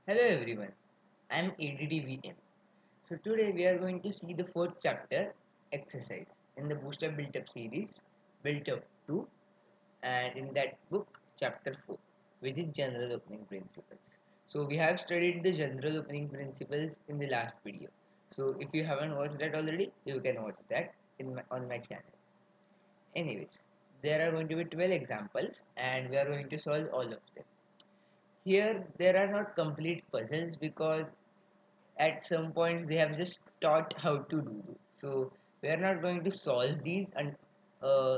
Hello everyone, I'm ADDVM. So today we are going to see the fourth chapter exercise in the Boost Up Built Up series, Built Up 2, and in that book, chapter 4, which is General Opening Principles. So we have studied the General Opening Principles in the last video. So if you haven't watched that already, you can watch that on my channel. Anyways, there are going to be 12 examples and we are going to solve all of them. Here, there are not complete puzzles because at some points they have just taught how to do this. So we are not going to solve these, and uh,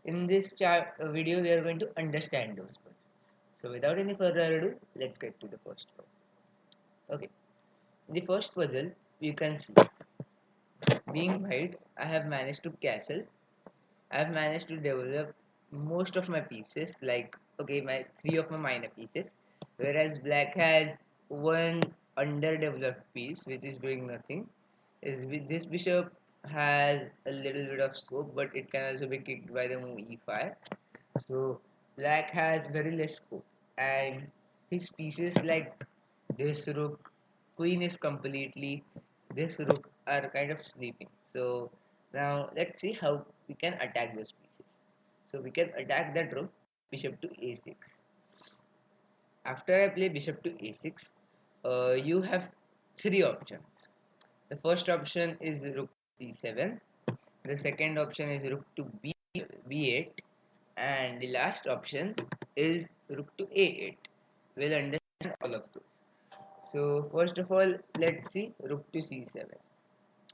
in this video we are going to understand those puzzles. So without any further ado, let's get to the first puzzle. Okay, in the first puzzle you can see, being white, I have managed to castle. I have managed to develop most of my pieces, like okay, my three of my minor pieces, whereas black has one underdeveloped piece which is doing nothing. Is with this bishop has a little bit of scope, but it can also be kicked by the move e5. So black has very less scope, and his pieces like this rook, queen is completely, this rook are kind of sleeping. So now let's see how we can attack those pieces. So we can attack that rook, bishop to a6. After I play bishop to a6, you have three options. The first option is rook c7. The second option is rook to b8, and the last option is rook to a8. We'll understand all of those. So first of all, let's see rook to c7.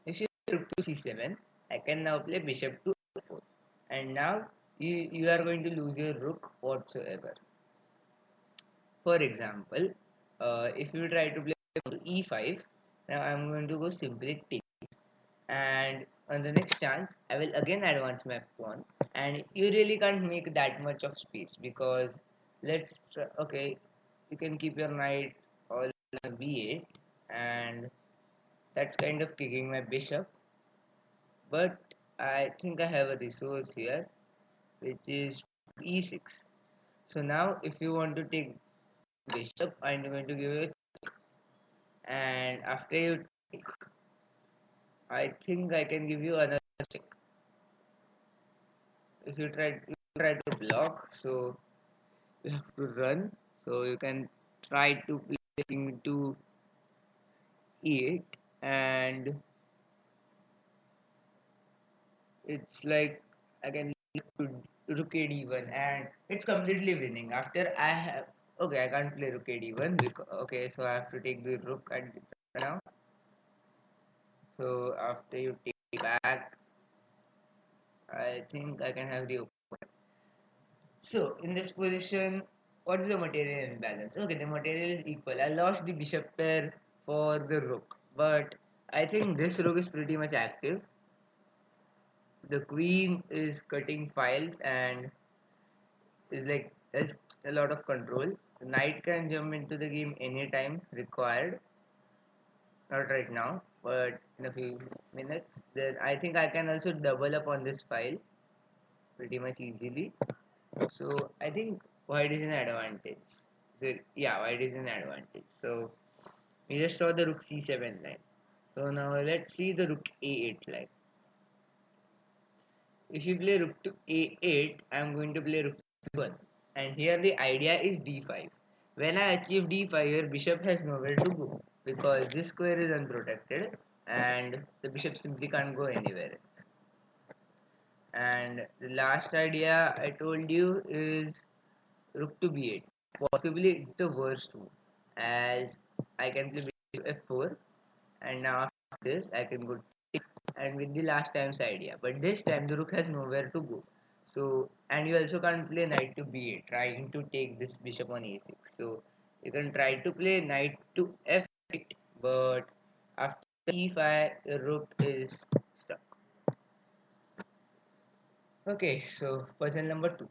If you play rook to c7, I can now play bishop to f4, and now you are going to lose your rook whatsoever. For example, if you try to play e5, now I'm going to go simply take, and on the next chance I will again advance my pawn, and you really can't make that much of space because let's try, okay, you can keep your knight all on b8, and that's kind of kicking my bishop, but I think I have a resource here which is e6. So now if you want to take bishop, I'm going to give you, and after you take, I think I can give you another check. If you try to block, so you have to run. So you can try to play king to e8, and it's like I can to rook a d1, and it's completely winning. After I have, okay, I can't play rook a d1 because, okay, so I have to take the rook at now. So after you take back, I think I can have the open. So in this position, what is the material imbalance? Okay, the material is equal. I lost the bishop pair for the rook, but I think this rook is pretty much active. The queen is cutting files and is like has a lot of control. The knight can jump into the game anytime required. Not right now, but in a few minutes. Then I think I can also double up on this file pretty much easily. So I think white is an advantage. So, yeah, white is an advantage. So we just saw the rook c7 line. So now let's see the rook a8 line. If you play rook to a8, I am going to play rook to 1. And here the idea is d5. When I achieve d5, your bishop has nowhere to go because this square is unprotected and the bishop simply can't go anywhere else. And the last idea I told you is rook to b8. Possibly it's the worst move, as I can play bishop f4, and now after this I can go take, and with the last time's idea, but this time the rook has nowhere to go. So, and you also can't play knight to b8 trying to take this bishop on a6. So you can try to play knight to f8, but after e5 the rook is stuck. Okay, so puzzle number 2.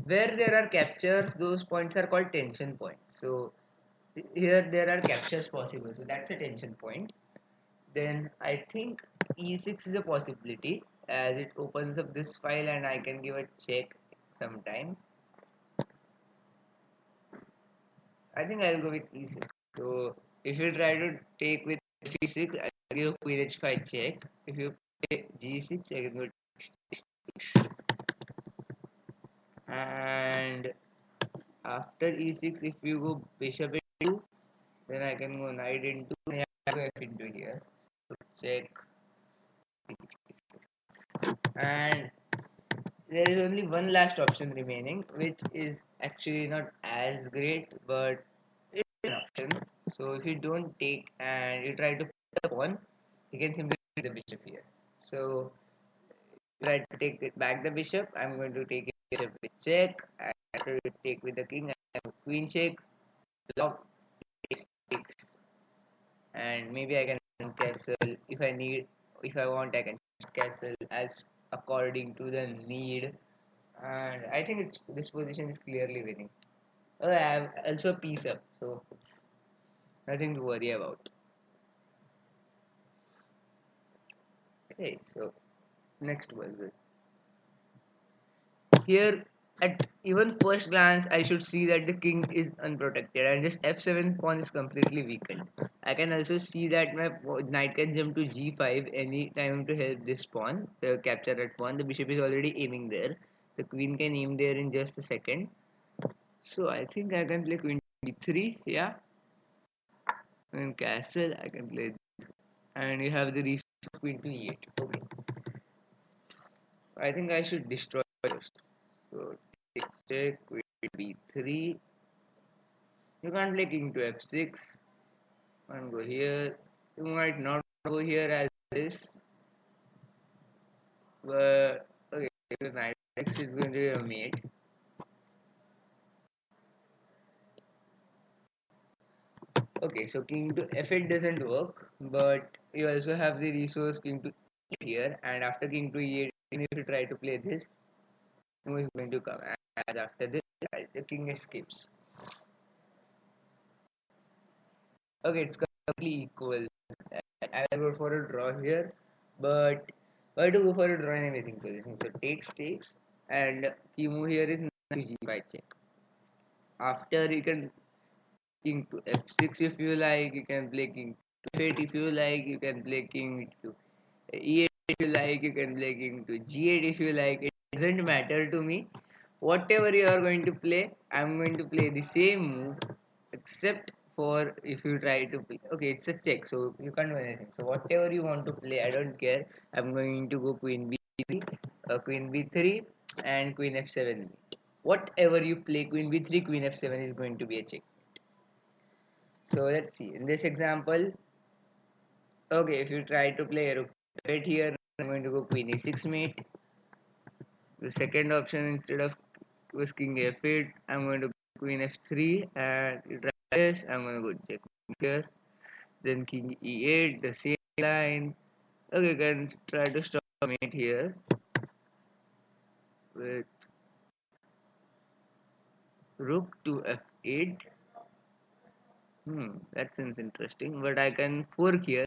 Where there are captures, those points are called tension points. So here there are captures possible, so that's a tension point. Then I think e6 is a possibility, as it opens up this file and I can give a check sometime. I think I'll go with E6. So if you try to take with G6, I'll give Queen H5 check. If you play G6, I can go H6. And after E6, if you go Bishop into, then I can go Knight into, and I go F into here. So check E6. And there is only one last option remaining, which is actually not as great, but it's an option. So if you don't take and you try to put the pawn, you can simply take the bishop here. So try to take it back the bishop. I'm going to take it bishop with check. And after you take with the king, I have queen check, block, takes, and maybe I can castle if I need. If I want, I can castle as according to the need. And I think this position is clearly winning. Oh, I have also piece up, so it's nothing to worry about. Okay, so next one. Here, at even first glance, I should see that the king is unprotected and this f7 pawn is completely weakened. I can also see that my knight can jump to g5 any time to help this pawn, to capture that pawn. The bishop is already aiming there. The queen can aim there in just a second. So I think I can play queen d3, yeah. And castle, I can play this. And you have the resource of queen to e8. Okay. I think I should destroy first. So take queen b3. You can't play king to f6. And go here. You might not go here as this. But okay, knight x is going to be a mate. Okay, so king to f8 doesn't work, but you also have the resource king to e8 here, and after king to e8, even if you try to play this, who is going to come? And after this, the king escapes. Okay, it's completely equal. I will go for a draw here, but why to go for a draw in anything position? So takes, and key move here is knight to g5 check. After you can king to f6 if you like, you can play king to f8 if you like, you can play king to e8 if you like, you can play king to g8 if you like. It doesn't matter to me. Whatever you are going to play, I'm going to play the same move, except for if you try to play. Okay, it's a check, so you can't do anything. So whatever you want to play, I don't care. I'm going to go queen b3, queen b3, and queen f7. Whatever you play, queen b3, queen f7 is going to be a check. So let's see. In this example, okay, if you try to play rook f8 here, I'm going to go queen e6 mate. The second option, instead of was king f8, I'm going to queen f3, and you try this, I'm going to go check here. Then king e8, the same line. Okay, you can try to stop mate here with rook to f8. That seems interesting, but I can fork here.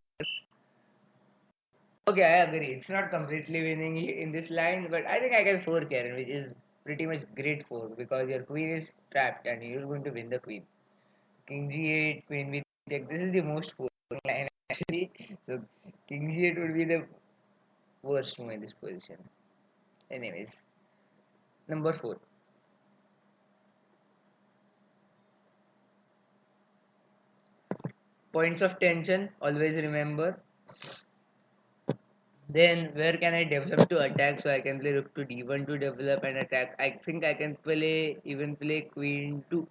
Okay, I agree. It's not completely winning in this line, but I think I can fork here, which is pretty much great fork because your queen is trapped and you're going to win the queen. King g8, queen b8. This is the most fork line actually. So king g8 would be the worst move in this position. Anyways, number 4. Points of tension. Always remember. Then where can I develop to attack? So I can play rook to d1 to develop and attack. I think I can play queen to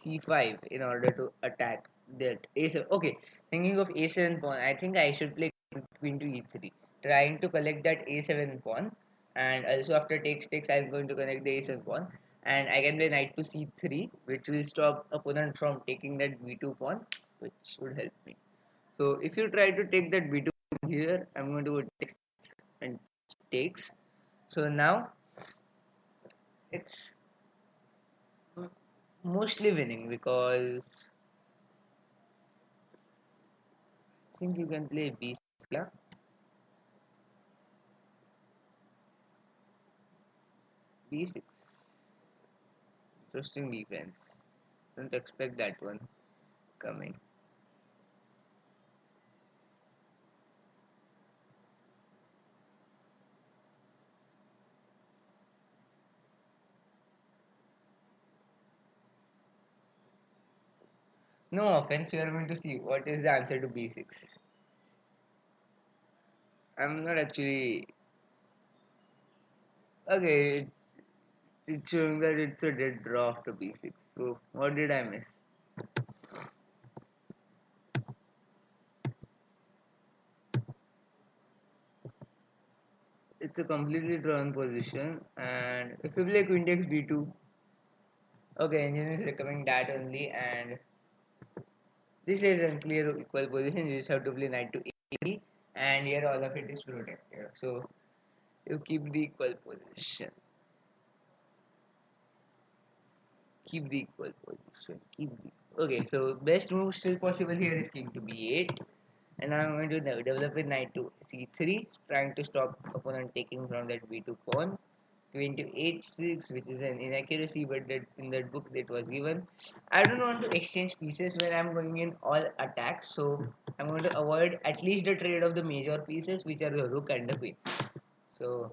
c5 in order to attack that a7. Okay, thinking of a7 pawn, I think I should play queen to e3, trying to collect that a7 pawn. And also after takes, I'm going to connect the a7 pawn. And I can play knight to c3, which will stop opponent from taking that b2 pawn, which would help me. So if you try to take that b2 here, I'm going to go take and takes. So now it's mostly winning because I think you can play b. Yeah. B6. Interesting defense. Don't expect that one coming. No offense, we are going to see what is the answer to B6. I'm not actually. Okay, it's showing that it's a dead draw after B6. So, what did I miss? It's a completely drawn position, and if you play queen takes B2, okay, engine is recommending that only, and this is unclear equal position. You just have to play knight to A, and here all of it is protected. So, you keep the equal position. Keep the equal position. Keep the. Okay, so best move still possible here is king to B8. And now I'm going to develop with knight to C3, trying to stop opponent taking from that B2 pawn. Queen to H6, which is an inaccuracy, but that in that book that was given. I don't want to exchange pieces when I'm going in all attacks, so I'm going to avoid at least the trade of the major pieces, which are the rook and the queen. So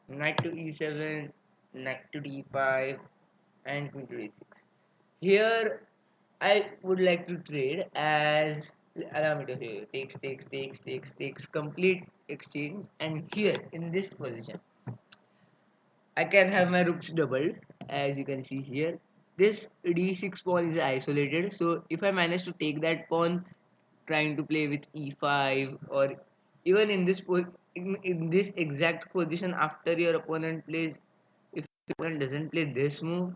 knight to E7, knight to D5, and queen to D6. Here I would like to trade as, allow me to show you, takes, complete exchange, and here in this position I can have my rooks doubled, as you can see here. This d6 pawn is isolated, so if I manage to take that pawn, trying to play with e5, or even in this in this exact position after your opponent plays, if your opponent doesn't play this move,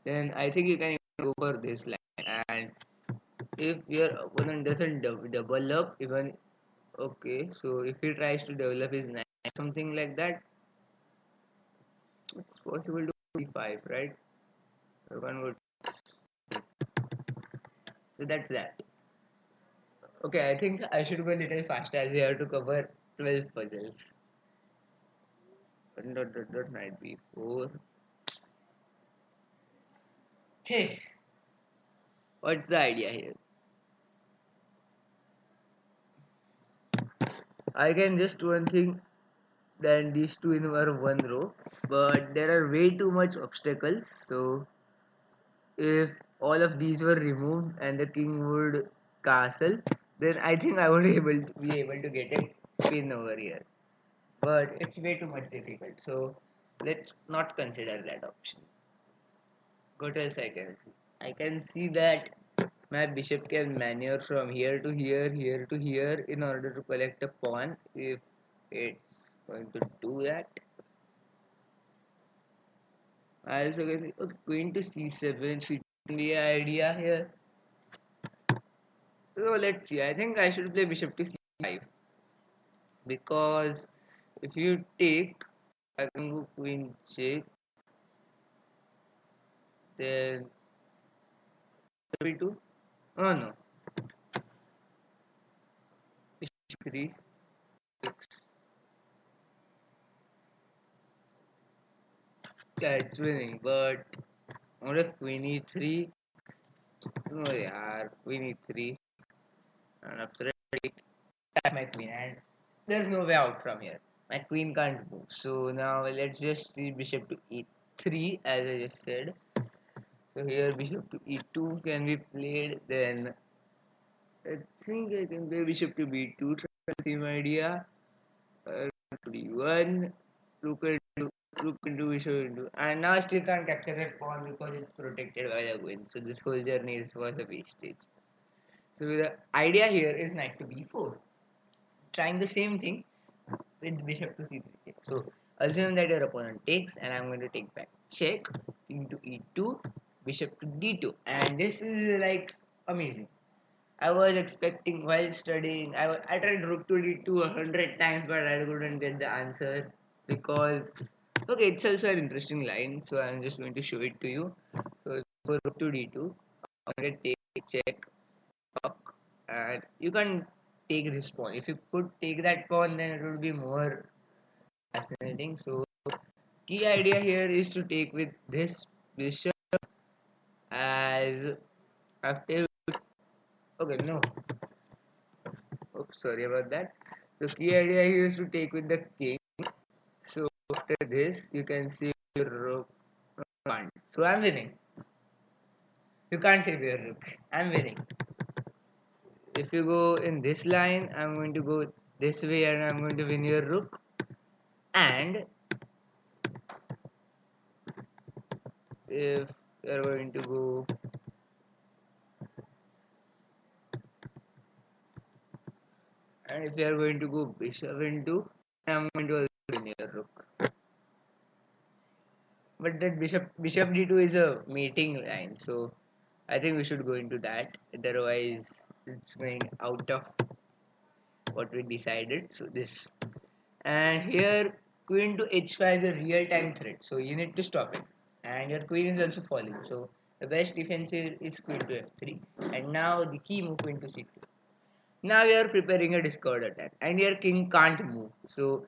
then I think you can go for this line. And if your opponent doesn't double up, even okay, so if he tries to develop his knight, something like that, it's possible to d5, right? So one would, so that's that. Okay, I think I should go a little faster as we have to cover 12 puzzles. Knight b4. Hey, what's the idea here? I can just one thing, then these two in our one row, but there are way too much obstacles. So if all of these were removed and the king would castle, then I think I would be able to get a pin over here. But it's way too much difficult. So let's not consider that option. What else I can see? I can see that my bishop can maneuver from here to here, here to here in order to collect a pawn if it's going to do that. I also can see, okay, queen to c7 should be an idea here. So let's see. I think I should play bishop to c5 because if you take, I can go queen check, then b2. Oh no, bishop 3, 6. Yeah, it's winning, but what if queen e3? No, yeah, queen e3, and after that, tap my queen, and there's no way out from here. My queen can't move. So now let's just see bishop to e3, as I just said. So here bishop to e2 can be played. Then I think I can play bishop to b2. Same idea. To d1. Rook into rook into bishop into, and now I still can't capture that pawn because it's protected by the queen. So this whole journey was a wastage. So the idea here is knight to b4, trying the same thing with bishop to c3 check. So assume that your opponent takes, and I'm going to take back check, king to e2, bishop to d2, and this is like amazing. I was expecting while studying, I tried rook to d2 100 times, but I couldn't get the answer because okay, it's also an interesting line. So I'm just going to show it to you. So for rook to d2, I'm going to take check, rook, and you can take this pawn. If you could take that pawn, then it would be more fascinating. So key idea here is to take with this bishop as after. Okay, no. Oops, sorry about that. The key idea here is to take with the king. So after this, you can see your rook. Can't. So I'm winning. You can't save your rook. I'm winning. If you go in this line, I'm going to go this way and I'm going to win your rook. And if you're going to go and if you're going to go bishop into, I'm going to also win your rook. But that bishop d2 is a mating line, so I think we should go into that. Otherwise, it's going out of what we decided. So this, and here queen to h5 is a real time threat, so you need to stop it. And your queen is also falling, so the best defense here is queen to f3. And now the key move queen to c2. Now we are preparing a discord attack, and your king can't move, so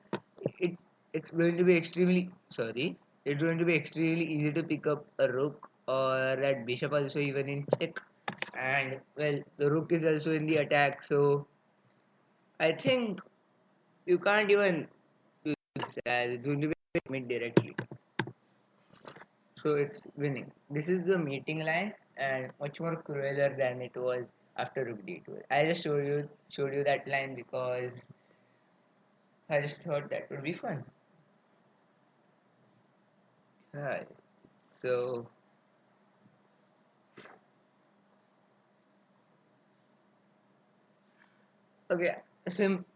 it's it's going to be extremely sorry. It's going to be extremely easy to pick up a rook or that bishop also even in check. And well, the rook is also in the attack, so I think you can't even use this as it's going to be mid directly. So it's winning. This is the mating line and much more crueler than it was after rook d2. I just showed you that line because I just thought that would be fun. Right. So okay,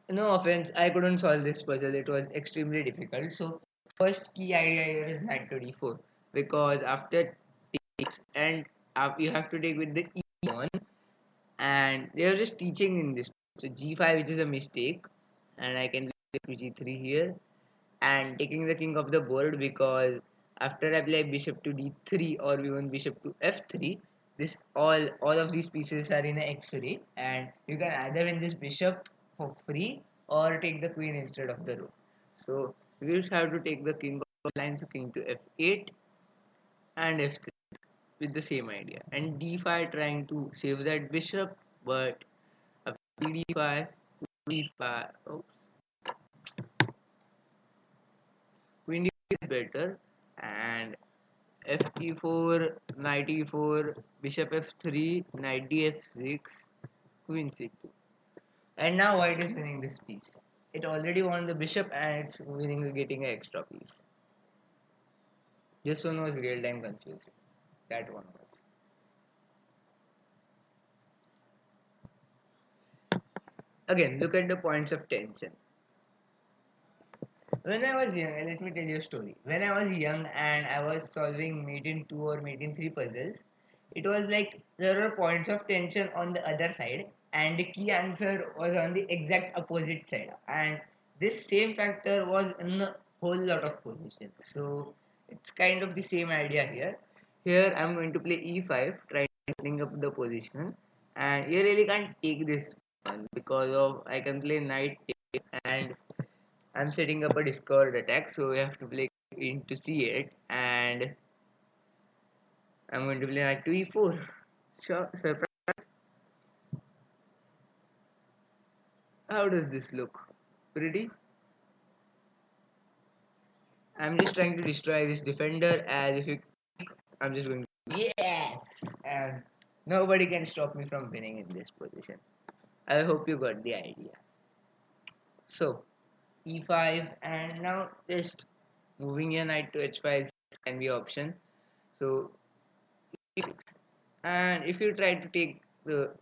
no offense, I couldn't solve this puzzle. It was extremely difficult. So first key idea here is knight to d4 because after takes and you have to take with the e1, and they are just teaching in this. So g5, which is a mistake, and I can play to g3 here and taking the king off the board because after I play bishop to d3 or even bishop to f3, this all of these pieces are in a x-ray, and you can either win this bishop for free or take the queen instead of the rook. So you just have to take the king off the line, so king to f8 and f3 with the same idea, and d5 trying to save that bishop, but after d5, d5, oops, queen d is better, and f4, knight e4, bishop f3, knight df6, queen c2. And now white is winning this piece. It already won the bishop and it's winning, getting an extra piece. This one was real time confusing. That one was. Again, look at the points of tension. When I was young, let me tell you a story. When I was young and I was solving mate in 2 or mate in 3 puzzles, it was like there were points of tension on the other side and the key answer was on the exact opposite side. And this same factor was in a whole lot of positions. So it's kind of the same idea here. Here I'm going to play e5, trying to bring up the position. And you really can't take this one because of I can play knight take and I'm setting up a discord attack, so we have to play into c8 and I'm going to play knight to e4. Sure, surprise. How does this look? Pretty? I'm just trying to destroy this defender as if you I'm just going to yes, and nobody can stop me from winning in this position. I hope you got the idea. So e5 and now just moving your knight to h5 can be option. So e6. And if you try to take the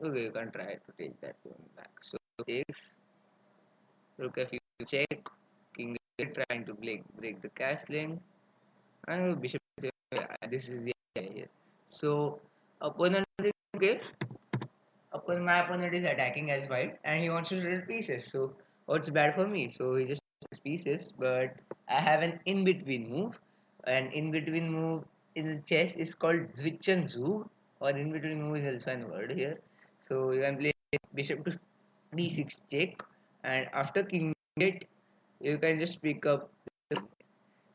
okay, you can try to take that one back. So takes rook f check, king trying to break the castling, and bishop. This is the idea here. So opponent okay, my opponent is attacking as white, and he wants to trade pieces. So what's bad for me? So he just trades pieces, but I have an in between move. An in between move in chess is called Zwischenzug, or in between move is also an word here. So you can play bishop to d6 check, and after king 8 you can just pick up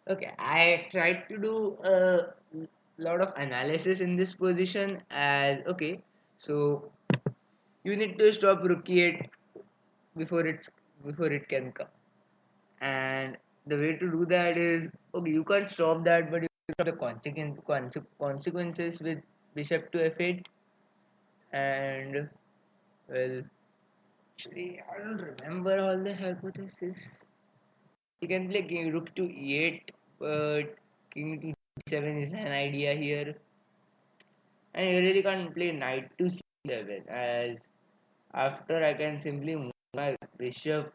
Okay, I tried to do a lot of analysis in this position as okay, so you need to stop rookie it before it can come. And the way to do that is okay, you can't stop that, but you can stop the consequences with bishop to f8. And well, actually, I don't remember all the hypotheses. You can play king rook to e8, but king to d7 is an idea here. And you really can't play knight to c7 as after I can simply move my bishop.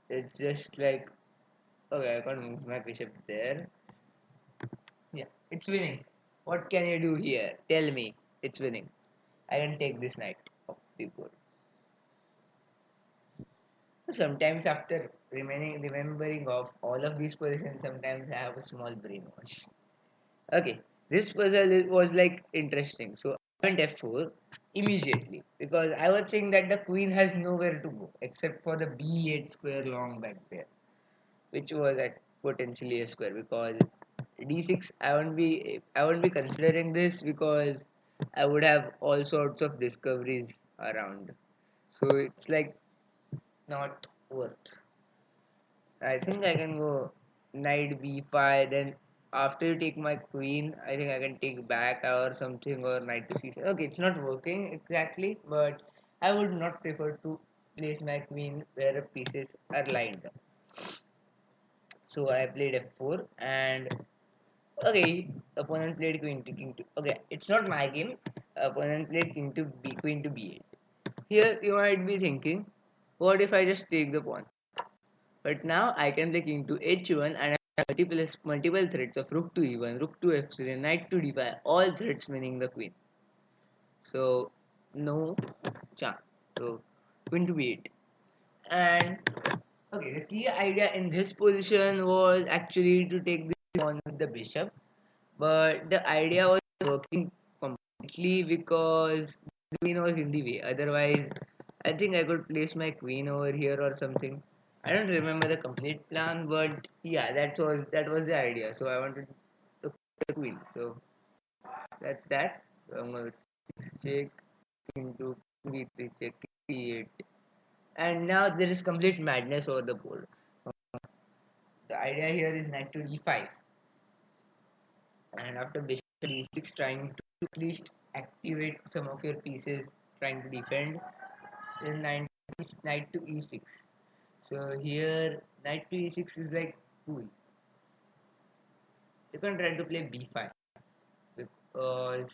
It's just like okay, I can't move my bishop there. Yeah, it's winning. What can you do here? Tell me. It's winning. I can take this knight off the board. Sometimes after remembering of all of these positions, sometimes I have a small brainwash. Okay, this was like interesting. So I went f4 immediately because I was saying that the queen has nowhere to go except for the b8 square long back there, which was at potentially a square because d6 I won't be considering this because I would have all sorts of discoveries around. So it's like not worth. I think I can go knight b5. Then after you take my queen, I think I can take back or something or knight to c7. Okay, it's not working exactly, but I would not prefer to place my queen where pieces are lined up. So I played f4 and okay, opponent played queen to king to. Okay, it's not my game. Opponent played king to b, queen to b8. Here you might be thinking, what if I just take the pawn? But now I can play king to h1 and I have multiple threats of rook to e1, rook to f3, knight to d5, all threats winning the queen. So no chance. So queen to b8. And okay, the key idea in this position was actually to take this pawn with the bishop, but the idea was working completely because the queen was in the way. Otherwise, I think I could place my queen over here or something. I don't remember the complete plan, but yeah, that was the idea. So I wanted to the queen. So that's that. So I'm going to check into b3 check e8, and now there is complete madness over the board. The idea here is knight to d5, and after bishop to d6, trying to at least activate some of your pieces, trying to defend. Then knight to e6. So here knight to e6 is like cool. You can try to play b5 because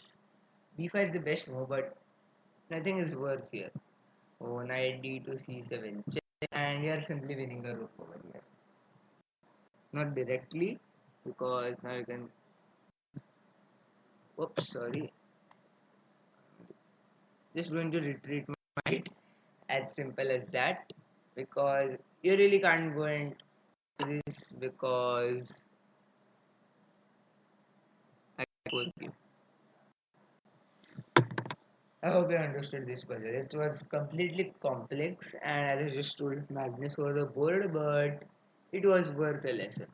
b5 is the best move, but nothing is worth here. Oh, knight d to c7 check, and you are simply winning a rook over here. Not directly because now you can. Oops, sorry. Just going to retreat my knight. As simple as that because you really can't go into this because I told you. I hope you understood this puzzle. It was completely complex and as I just told madness over the board, but it was worth a lesson.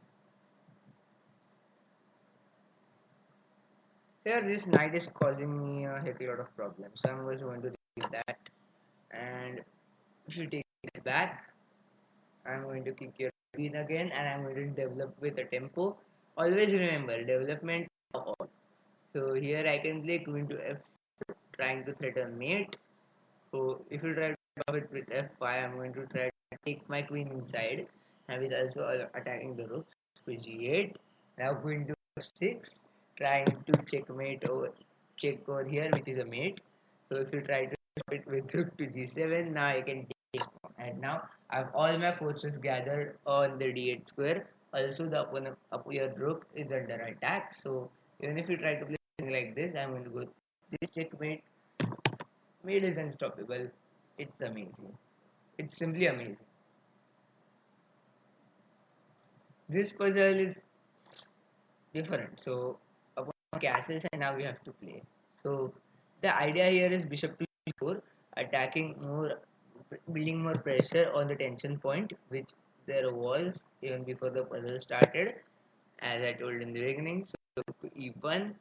Here, this knight is causing me a heck lot of problems. So I'm just going to read that, and if you take it back, I'm going to kick your queen again, and I'm going to develop with a tempo. Always remember development of all. So here I can play queen to f, trying to threaten mate. So if you try to stop it with f5, I'm going to try to take my queen inside, and with also attacking the rook. So g8. Now queen to f6, trying to check over here, which is a mate. So if you try to stop it with rook to g7, now I can take this pawn. And now I have all my forces gathered on the d8 square. Also, the your rook is under attack. So even if you try to play something like this, I'm going to go this checkmate. Made is unstoppable. It's amazing. It's simply amazing. This puzzle is different. So upon castles and now we have to play. So the idea here is bishop to e4, attacking more, building more pressure on the tension point, which there was even before the puzzle started. as I told in the beginning. So rook to e1,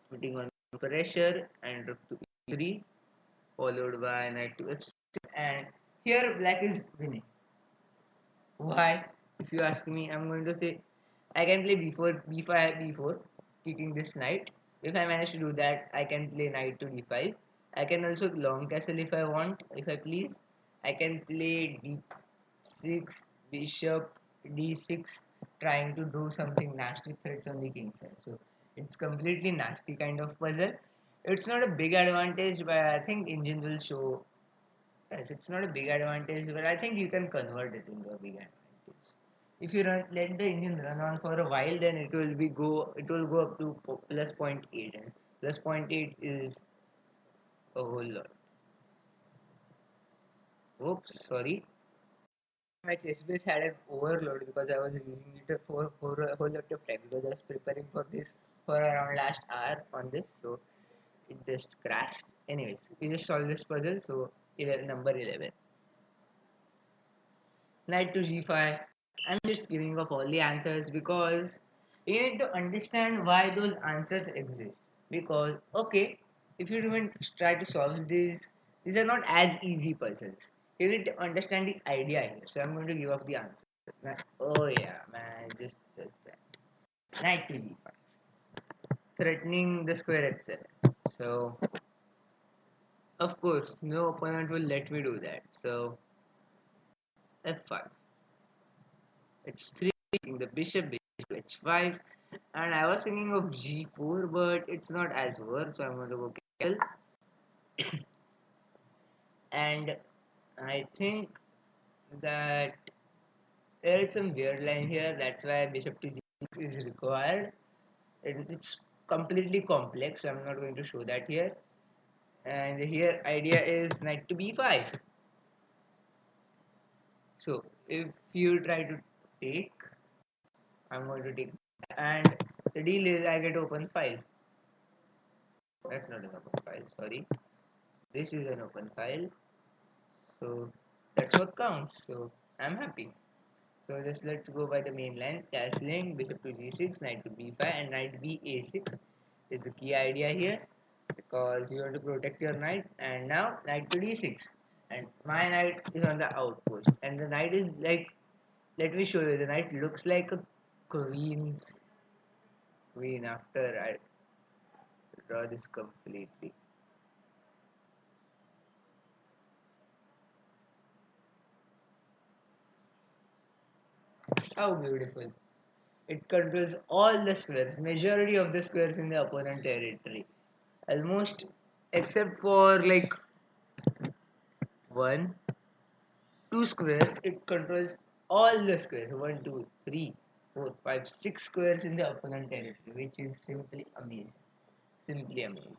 putting on pressure, and rook to e3, followed by knight to f6, and here black is winning. Why? If you ask me, I'm going to say I can play b5, b4, kicking this knight. If I manage to do that, I can play knight to d5. I can also long castle if I want, if I please. I can play d6, bishop, d6, trying to do something nasty threats on the king side. So it's completely nasty kind of puzzle. It's not a big advantage, but I think engine will show. Yes, it's not a big advantage, but I think you can convert it into a big advantage. If you let the engine run on for a while, then it will go up to plus point 0.8, and plus point 0.8 is a whole lot. Oops, sorry. My chest base had an overload because I was using it for a whole lot of time because I was preparing for this for around last hour on this, so it just crashed. Anyways, we just solved this puzzle. So 11, number 11. Knight to g5. I'm just giving up all the answers because you need to understand why those answers exist. Because, okay, if you even try to solve these are not as easy puzzles. You need to understand the idea here. So I'm going to give up the answer. Oh yeah, man, just does that. Knight to g5, threatening the square itself. So, of course, no opponent will let me do that. So, f5. h3, the bishop to h5, and I was thinking of g4, but it's not as over, so I'm going to go kill. And I think that there is some weird line here, that's why bishop to g6 is required. It's completely complex, so I'm not going to show that here. And here idea is knight to b5. So if you try to take, I'm going to take, and the deal is I get open file. That's not an open file, sorry. This is an open file. So that's what counts. So I'm happy. So just let's go by the main line. Castling bishop to g6, knight to b5, and knight ba6 is the key idea here because you want to protect your knight. And now knight to d6, and my knight is on the outpost, and the knight is like, let me show you. The knight looks like a queen's queen after I draw this completely. How beautiful. It controls all the squares, majority of the squares in the opponent territory. Almost except for like 1, 2 squares, it controls all the squares. 1, 2, 3, 4, 5, 6 squares in the opponent territory, which is simply amazing. Simply amazing.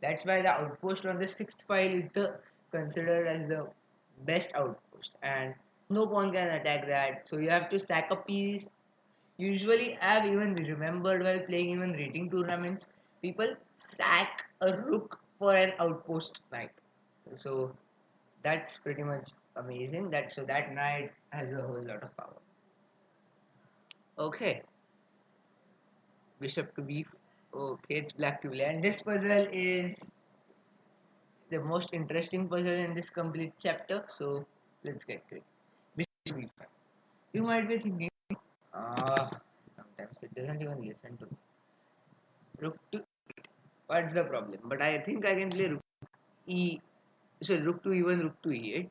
That's why the outpost on the sixth file is the considered as the best outpost, and no pawn can attack that. So you have to sack a piece. Usually, I've even remembered while playing even rating tournaments, people sack a rook for an outpost knight. So that's pretty much amazing. That knight has a whole lot of power. Okay, bishop to b. Okay, it's black to play, and this puzzle is the most interesting puzzle in this complete chapter. So let's get to it. Bishop to b5. You might be thinking, sometimes it doesn't even listen to me. Rook to, what's the problem? But I think I can play rook e. So rook to e1, rook to e8,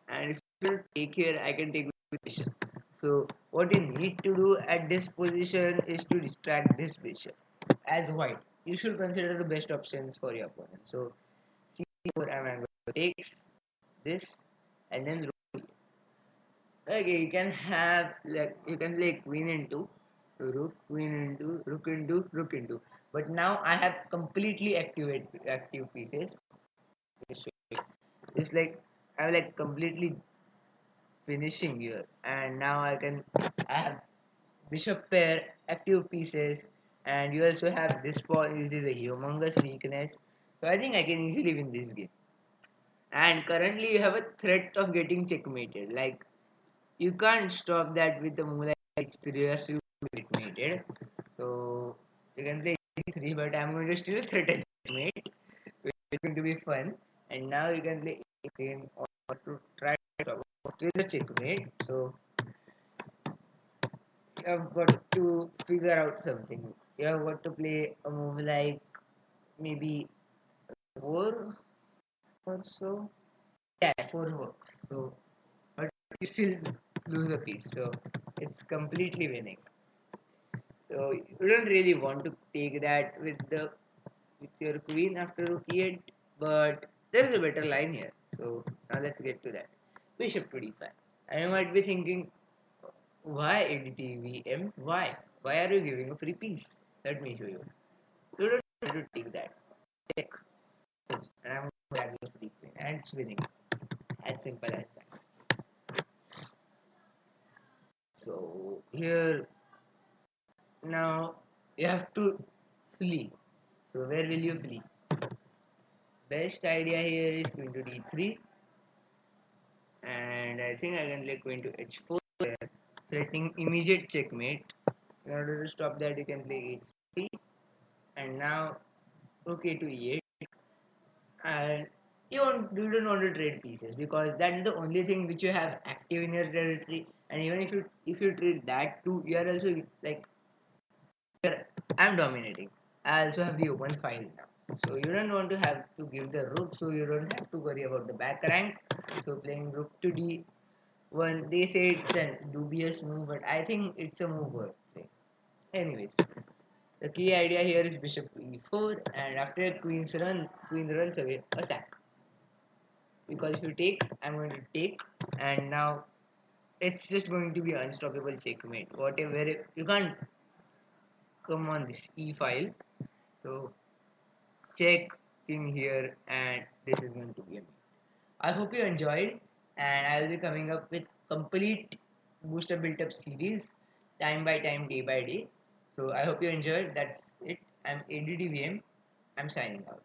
and if you take here, I can take with bishop. So what you need to do at this position is to distract this bishop. As white, you should consider the best options for your opponent. So c4, I'm going to take this, and then rook. Okay, you can have like you can play queen into rook, queen into rook into rook into. But now I have completely active pieces. It's like I'm like completely finishing here, and now I have bishop pair active pieces, and you also have this pawn. It is a humongous weakness, so I think I can easily win this game. And currently you have a threat of getting checkmated. Like you can't stop that with the move like H3 or still mated. So you can play H3, but I'm going to still threaten mate, which is going to be fun. And now you can play H3 or to try to stop still the checkmate. So you have got to figure out something. You have got to play a move like maybe 4 or so. Yeah, 4 works. So, but you still lose a piece. So it's completely winning. So you don't really want to take that with your queen after rook e8, but there is a better line here. So now let's get to that. Bishop to d5. And you might be thinking, why ADTVM? Why? Why are you giving a free piece? Let me show you. You don't have to take that. Check. And I'm going to grab your free queen. And it's winning. As simple as that. So here now you have to flee. So where will you flee? Best idea here is queen to d3, and I think I can play queen to h4 there, threatening immediate checkmate. In order to stop that, you can play h3, and now rook a to e8, and you don't want to trade pieces because that is the only thing which you have active in your territory. And even if you trade that too, you are also like I'm dominating. I also have the open file now. So you don't want to have to give the rook, so you don't have to worry about the back rank. So playing rook to d1, they say it's a dubious move, but I think it's a move worth playing. Anyways, the key idea here is bishop to e4, and after queen runs away, a sack. Because if you take, I'm going to take, and now it's just going to be unstoppable checkmate. Whatever you can't come on this e file. So check thing here, and this is going to be a meme. I hope you enjoyed, and I will be coming up with complete booster built up series time by time, day by day. So I hope you enjoyed. That's it. I'm ADDVM. I'm signing out.